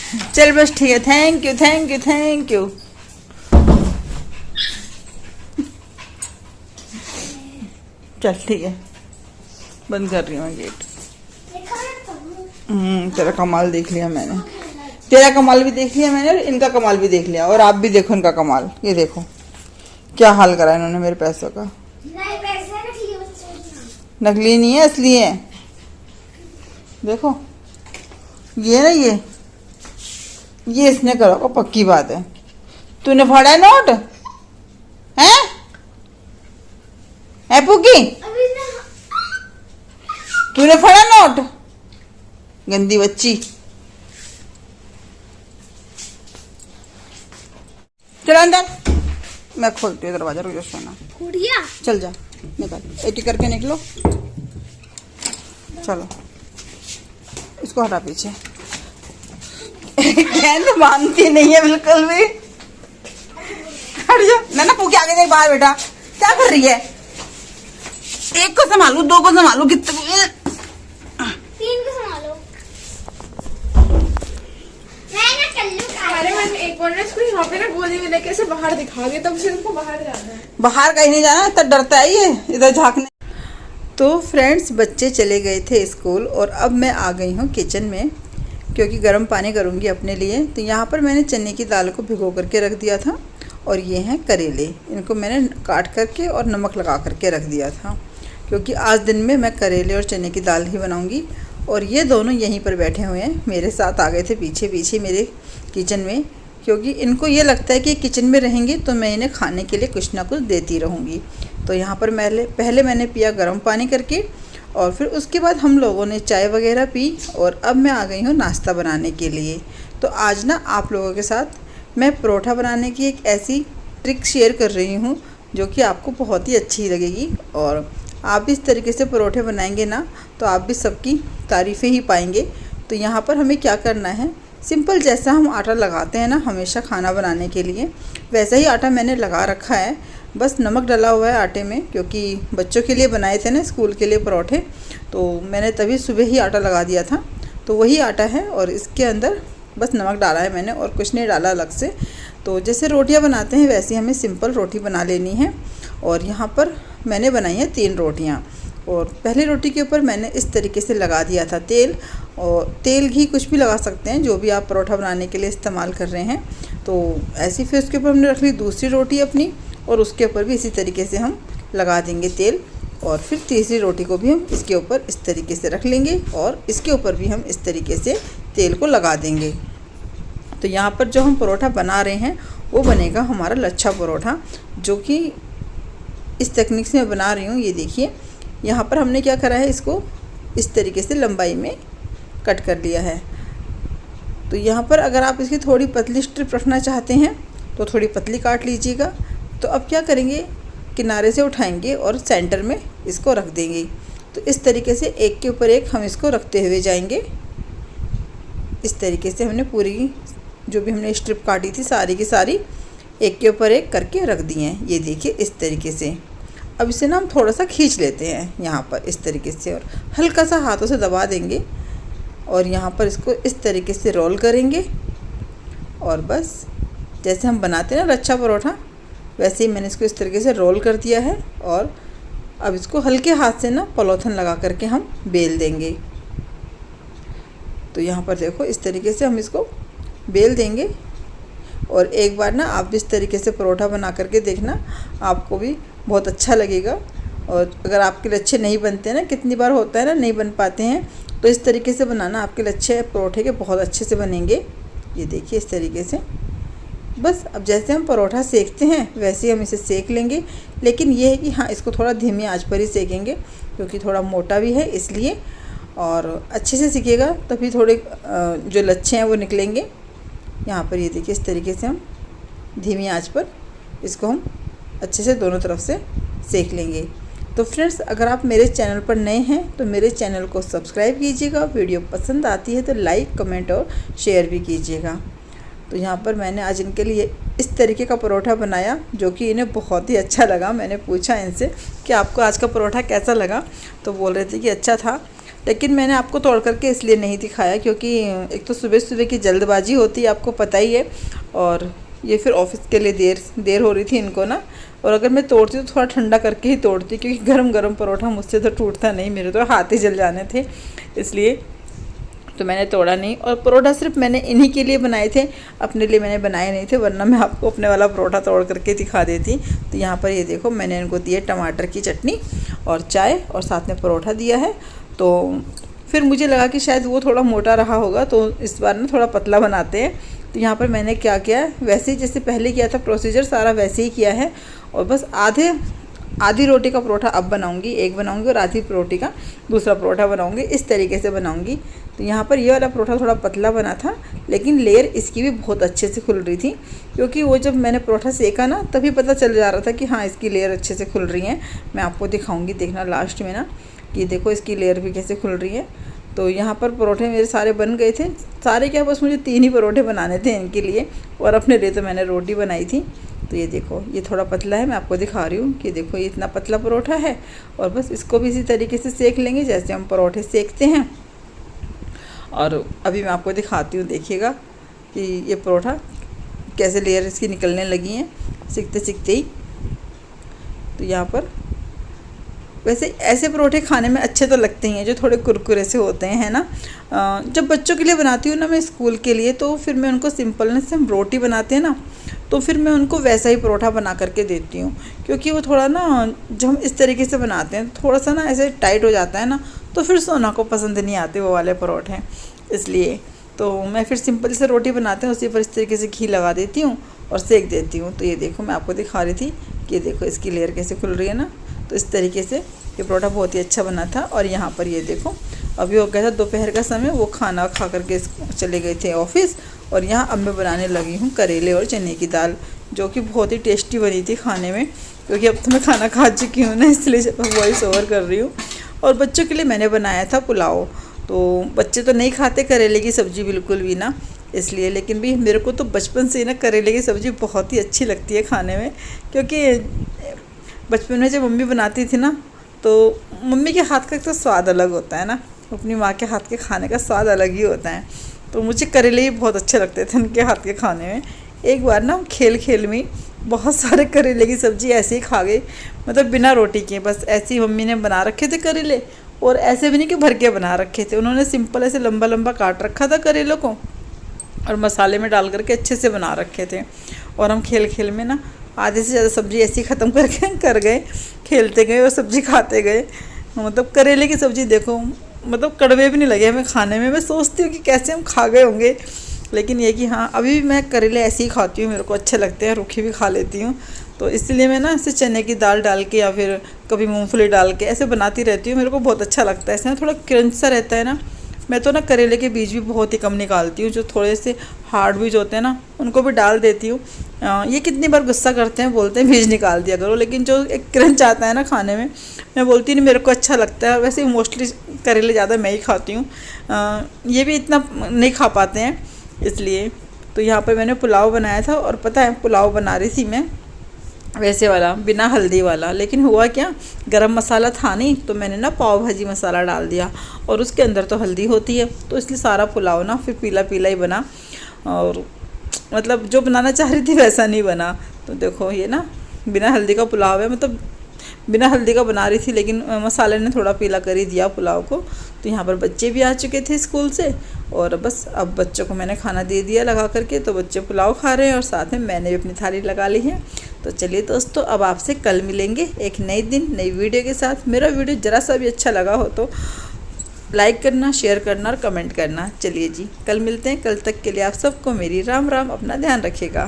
चल बस ठीक है, thank you thank you thank you. चल ठीक है, बंद कर रही हूँ मैं गेट। तेरा कमाल देख लिया मैंने, तेरा कमाल भी देख लिया मैंने और इनका कमाल भी देख लिया। और आप भी देखो इनका कमाल, ये देखो क्या हाल करा इन्होंने मेरे पैसों का। नकली नहीं है, असली है। देखो ये ना, ये इसने करा को पक्की बात है। तूने फाड़ा है नोट है पुकी? तूने फाड़ा नोट, गंदी बच्ची। चल अंदर, मैं खोलती हूँ दरवाजा, रुक जा सोना। चल जा निकल, एटी करके निकलो। चलो इसको हटा पीछे। गेंद मानती नहीं है बिल्कुल भी। हट जा ना, पूके आगे देख बाहर बेटा, क्या कर रही है? एक को संभालू, दो को संभालू, कितने तीन को संभालो। मैं ना चल्लू का। अरे मैंने एक बार ना इसको यहाँ पे ना गोदी में लेके ऐसे बाहर दिखा दिया, तब से इनको बाहर जाना है। बाहर कहीं नहीं जाना, इतना डरता है ये इधर झांकने। तो फ्रेंड्स बच्चे चले गए थे स्कूल और अब मैं आ गई हूँ किचन में, क्योंकि गर्म पानी करूँगी अपने लिए। तो यहाँ पर मैंने चने की दाल को भिगो करके रख दिया था और ये हैं करेले, इनको मैंने काट करके और नमक लगा करके रख दिया था, क्योंकि आज दिन में मैं करेले और चने की दाल ही बनाऊँगी। और ये दोनों यहीं पर बैठे हुए हैं, मेरे साथ आ गए थे पीछे पीछे मेरे किचन में, क्योंकि इनको ये लगता है कि किचन में रहेंगे तो मैं इन्हें खाने के लिए कुछ ना कुछ देती रहूँगी। तो यहाँ पर पहले मैंने पिया गर्म पानी करके और फिर उसके बाद हम लोगों ने चाय वगैरह पी और अब मैं आ गई हूँ नाश्ता बनाने के लिए। तो आज ना आप लोगों के साथ मैं परोठा बनाने की एक ऐसी ट्रिक शेयर कर रही हूँ जो कि आपको बहुत ही अच्छी लगेगी। और आप भी इस तरीके से परोठे बनाएंगे ना तो आप भी सबकी तारीफ़ें ही पाएंगे। तो यहाँ पर हमें क्या करना है, सिंपल जैसा हम आटा लगाते हैं ना हमेशा खाना बनाने के लिए, वैसा ही आटा मैंने लगा रखा है। बस नमक डला हुआ है आटे में, क्योंकि बच्चों के लिए बनाए थे ना स्कूल के लिए परोठे, तो मैंने तभी सुबह ही आटा लगा दिया था। तो वही आटा है और इसके अंदर बस नमक डाला है मैंने और कुछ नहीं डाला अलग से। तो जैसे रोटियां बनाते हैं वैसे हमें सिंपल रोटी बना लेनी है। और यहाँ पर मैंने बनाई है 3 रोटियाँ। और पहली रोटी के ऊपर मैंने इस तरीके से लगा दिया था तेल, और तेल घी कुछ भी लगा सकते हैं जो भी आप परोठा बनाने के लिए इस्तेमाल कर रहे हैं। तो ऐसी फिर उसके ऊपर हमने रख ली दूसरी रोटी अपनी, और उसके ऊपर भी इसी तरीके से हम लगा देंगे तेल। और फिर तीसरी रोटी को भी हम इसके ऊपर इस तरीके से रख लेंगे और इसके ऊपर भी हम इस तरीके से तेल को लगा देंगे। तो यहाँ पर जो हम परोठा बना रहे हैं वो बनेगा हमारा लच्छा परोठा, जो कि इस तकनीक से मैं बना रही हूँ। ये देखिए यहाँ पर हमने क्या करा है, इसको इस तरीके से लंबाई में कट कर लिया है। तो यहाँ पर अगर आप इसकी थोड़ी पतली स्ट्रिप रखना चाहते हैं तो थोड़ी पतली काट लीजिएगा। तो अब क्या करेंगे, किनारे से उठाएंगे और सेंटर में इसको रख देंगे। तो इस तरीके से एक के ऊपर एक हम इसको रखते हुए जाएंगे। इस तरीके से हमने पूरी जो भी हमने स्ट्रिप काटी थी सारी की सारी एक के ऊपर एक करके रख दी हैं। ये देखिए इस तरीके से। अब इसे ना हम थोड़ा सा खींच लेते हैं यहाँ पर इस तरीके से, और हल्का सा हाथों से दबा देंगे और यहाँ पर इसको इस तरीके से रोल करेंगे। और बस जैसे हम बनाते हैं ना लच्छा परोठा, वैसे ही मैंने इसको इस तरीके से रोल कर दिया है। और अब इसको हल्के हाथ से ना पॉलीथिन लगा करके हम बेल देंगे। तो यहाँ पर देखो इस तरीके से हम इसको बेल देंगे। और एक बार ना आप भी इस तरीके से परोठा बना करके देखना, आपको भी बहुत अच्छा लगेगा। और अगर आपके लच्छे नहीं बनते हैं ना, कितनी बार होता है ना नहीं बन पाते हैं, तो इस तरीके से बनाना, आपके लच्छे परोठे के बहुत अच्छे से बनेंगे। ये देखिए इस तरीके से। बस अब जैसे हम परोठा सेकते हैं वैसे ही हम इसे सेक लेंगे। लेकिन ये है कि हाँ, इसको थोड़ा धीमी आंच पर ही सेकेंगे, क्योंकि थोड़ा मोटा भी है इसलिए। और अच्छे से सीखिएगा तभी थोड़े जो लच्छे हैं वो निकलेंगे। यहाँ पर ये देखिए इस तरीके से हम धीमी आंच पर इसको हम अच्छे से दोनों तरफ से सेक लेंगे। तो फ्रेंड्स, अगर आप मेरे चैनल पर नए हैं तो मेरे चैनल को सब्सक्राइब कीजिएगा। वीडियो पसंद आती है तो लाइक, कमेंट और शेयर भी कीजिएगा। तो यहाँ पर मैंने आज इनके लिए इस तरीके का परोठा बनाया, जो कि इन्हें बहुत ही अच्छा लगा। मैंने पूछा इनसे कि आपको आज का परोठा कैसा लगा, तो बोल रहे थे कि अच्छा था। लेकिन मैंने आपको तोड़ करके इसलिए नहीं दिखाया क्योंकि एक तो सुबह सुबह की जल्दबाजी होती है, आपको पता ही है, और ये फिर ऑफिस के लिए देर हो रही थी इनको ना। और अगर मैं तोड़ती तो थोड़ा ठंडा करके ही तोड़ती क्योंकि गरम गरम परोठा मुझसे तो टूटता नहीं, मेरे तो हाथ ही जल जाने थे, इसलिए तो मैंने तोड़ा नहीं। और परोठा सिर्फ मैंने इन्हीं के लिए बनाए थे, अपने लिए मैंने बनाए नहीं थे, वरना मैं आपको अपने वाला परोठा तोड़ करके दिखा देती। तो यहाँ पर ये देखो मैंने इनको दिए टमाटर की चटनी और चाय और साथ में परोठा दिया है। तो फिर मुझे लगा कि शायद वो थोड़ा मोटा रहा होगा तो इस बार ना थोड़ा पतला बनाते हैं। तो यहाँ पर मैंने क्या किया है, वैसे ही जैसे पहले किया था प्रोसीजर सारा वैसे ही किया है, और बस आधी रोटी का परोठा अब बनाऊंगी, एक बनाऊंगी और आधी रोटी का दूसरा परोठा बनाऊंगी, इस तरीके से बनाऊंगी। तो यहाँ पर ये वाला परोठा थोड़ा पतला बना था, लेकिन लेयर इसकी भी बहुत अच्छे से खुल रही थी, क्योंकि वो जब मैंने परोठा सेका ना तभी पता चल जा रहा था कि हाँ इसकी लेयर अच्छे से खुल रही है। मैं आपको दिखाऊँगी, देखना लास्ट में ना कि देखो इसकी लेयर भी कैसे खुल रही है। तो यहाँ पर परोठे मेरे सारे बन गए थे, सारे क्या बस मुझे 3 ही परोठे बनाने थे इनके लिए, और अपने लिए तो मैंने रोटी बनाई थी। तो ये देखो ये थोड़ा पतला है, मैं आपको दिखा रही हूँ कि देखो ये इतना पतला परोठा है, और बस इसको भी इसी तरीके से सेक लेंगे जैसे हम परोठे सेकते हैं। और अभी मैं आपको दिखाती हूँ, देखिएगा कि ये परोठा कैसे लेयर इसकी निकलने लगी हैं सीखते सीखते ही। तो यहाँ पर वैसे ऐसे परोठे खाने में अच्छे तो लगते ही हैं जो थोड़े कुरकुरे से होते हैं, है ना। जब बच्चों के लिए बनाती हूँ ना मैं स्कूल के लिए, तो फिर मैं उनको सिंपलनेस से हम रोटी बनाते हैं ना, तो फिर मैं उनको वैसा ही परोठा बना करके देती हूँ, क्योंकि वो थोड़ा ना जब हम इस तरीके से बनाते हैं थोड़ा सा ना ऐसे टाइट हो जाता है ना, तो फिर सोना को पसंद नहीं आते वो वाले परोठे, इसलिए तो मैं फिर सिंपल से रोटी बनाते हैं उसी पर इस तरीके से घी लगा देती हूँ और सेक देती हूँ। तो ये देखो मैं आपको दिखा रही थी कि देखो इसकी लेयर कैसे खुल रही है ना, तो इस तरीके से ये परोठा बहुत ही अच्छा बना था। और यहाँ पर ये देखो अभी हो गया था दोपहर का समय, वो खाना खा करके चले गए थे ऑफिस, और यहाँ अब मैं बनाने लगी हूँ करेले और चने की दाल, जो कि बहुत ही टेस्टी बनी थी खाने में, क्योंकि अब तो मैं खाना खा चुकी हूँ ना, इसलिए वॉइस ओवर कर रही हूँ। और बच्चों के लिए मैंने बनाया था पुलाव, तो बच्चे तो नहीं खाते करेले की सब्ज़ी बिल्कुल भी ना, इसलिए, लेकिन भी मेरे को तो बचपन से ना करेले की सब्ज़ी बहुत ही अच्छी लगती है खाने में, क्योंकि बचपन में जब मम्मी बनाती थी ना, तो मम्मी के हाथ का तो स्वाद अलग होता है ना, अपनी माँ के हाथ के खाने का स्वाद अलग ही होता है। तो मुझे करेले ही बहुत अच्छे लगते थे उनके हाथ के खाने में। एक बार ना खेल में बहुत सारे करेले की सब्ज़ी ऐसे ही खा गई, मतलब बिना रोटी के, बस ऐसे ही मम्मी ने बना रखे थे करेले, और ऐसे भी नहीं कि भर के बना रखे थे, उन्होंने सिंपल ऐसे लंबा लंबा काट रखा था करेलों को और मसाले में डाल करके अच्छे से बना रखे थे। और हम खेल में ना आधे से ज़्यादा सब्ज़ी ऐसी ख़त्म करके कर गए, खेलते गए और सब्ज़ी खाते गए। मतलब करेले की सब्ज़ी देखो मतलब कड़वे भी नहीं लगे हमें खाने में। मैं सोचती हूँ कि कैसे हम खा गए होंगे, लेकिन ये कि हाँ अभी भी मैं करेले ऐसे ही खाती हूँ, मेरे को अच्छे लगते हैं, रूखी भी खा लेती हूँ। तो इसलिए मैं ना ऐसे चने की दाल डाल के या फिर कभी मूंगफली डाल के ऐसे बनाती रहती हूँ, मेरे को बहुत अच्छा लगता है। इसमें थोड़ा क्रंच सा रहता है ना। मैं तो ना करेले के बीज भी बहुत ही कम निकालती हूँ, जो थोड़े से हार्ड बीज होते हैं ना उनको भी डाल देती हूँ। ये कितनी बार गुस्सा करते हैं, बोलते हैं बीज निकाल दिया करो, लेकिन जो एक क्रंच आता है ना खाने में, मैं बोलती नहीं मेरे को अच्छा लगता है। वैसे मोस्टली करेले ज़्यादा मैं ही खाती हूँ, ये भी इतना नहीं खा पाते हैं इसलिए। तो यहाँ पर मैंने पुलाव बनाया था, और पता है पुलाव बना रही थी मैं वैसे वाला बिना हल्दी वाला, लेकिन हुआ क्या गरम मसाला था नहीं, तो मैंने ना पाव भाजी मसाला डाल दिया, और उसके अंदर तो हल्दी होती है, तो इसलिए सारा पुलाव ना फिर पीला पीला ही बना, और मतलब जो बनाना चाह रही थी वैसा नहीं बना। तो देखो ये ना बिना हल्दी का पुलाव है, मतलब बिना हल्दी का बना रही थी, लेकिन मसाले ने थोड़ा पीला कर ही दिया पुलाव को। तो यहाँ पर बच्चे भी आ चुके थे स्कूल से, और बस अब बच्चों को मैंने खाना दे दिया लगा करके, तो बच्चे पुलाव खा रहे हैं और साथ में मैंने भी अपनी थाली लगा ली है। तो चलिए दोस्तों, अब आपसे कल मिलेंगे एक नई दिन नई वीडियो के साथ। मेरा वीडियो ज़रा सा भी अच्छा लगा हो तो लाइक करना, शेयर करना और कमेंट करना। चलिए जी, कल मिलते हैं। कल तक के लिए आप सबको मेरी राम राम, अपना ध्यान रखिएगा।